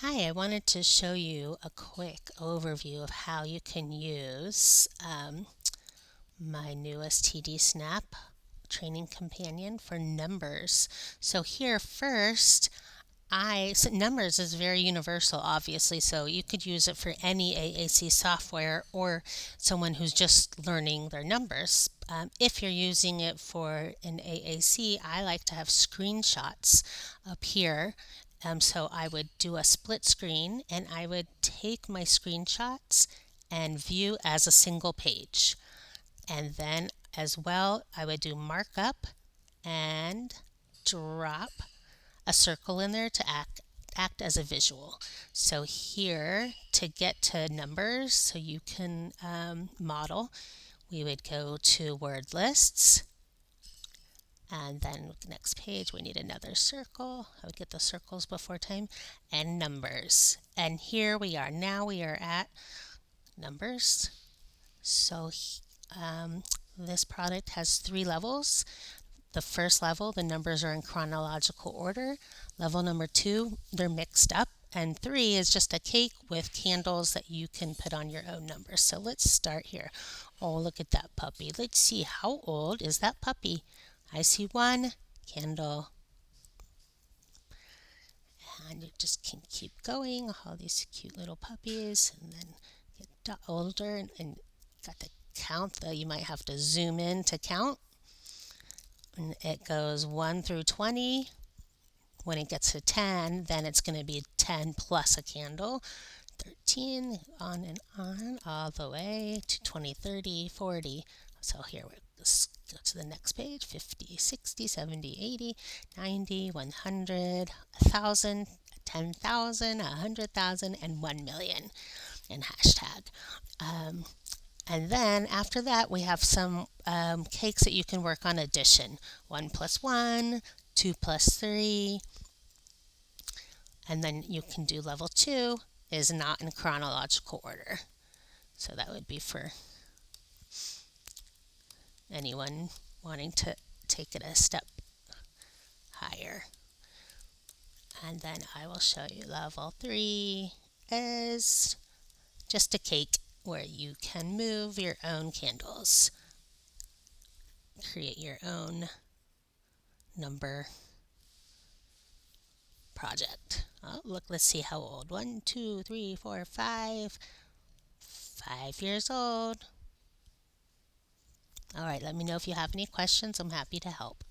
Hi, I wanted to show you a quick overview of how you can use my newest TD Snap training companion for numbers. So here first, so numbers is very universal, obviously, so you could use it for any AAC software or someone who's just learning their numbers. If you're using it for an AAC, I like to have screenshots up here. So I would do a split screen and I would take my screenshots and view as a single page. And then as well, I would do markup and drop a circle in there to act as a visual. So here to get to numbers so you can model, we would go to word lists, and then next page we need another circle. I would get the circles before time, and numbers. And here we are. Now we are at numbers. So this product has 3 levels. The first level, the numbers are in chronological order. Level number 2, they're mixed up. And 3 is just a cake with candles that you can put on your own numbers. So let's start here. Oh, look at that puppy. Let's see, how old is that puppy? I see 1 candle. And you just can keep going. All these cute little puppies. And then get older and got the count, though you might have to zoom in to count. And it goes 1 through 20. When it gets to 10, then it's going to be 10 plus a candle. 13, on and on, all the way to 20, 30, 40. So here, let's go to the next page. 50, 60, 70, 80, 90, 100, 1,000, 10,000, 100,000, and 1,000,000 and hashtag. And then after that, we have some cakes that you can work on addition. 1 plus 1, 2 plus 3. And then you can do level 2 is not in chronological order. So that would be for anyone wanting to take it a step higher. And then I will show you level 3 is just a cake where you can move your own candles. Create your own number project. Oh, look, let's see how old. 1, 2, 3, 4, 5. 5 years old. All right, let me know if you have any questions. I'm happy to help.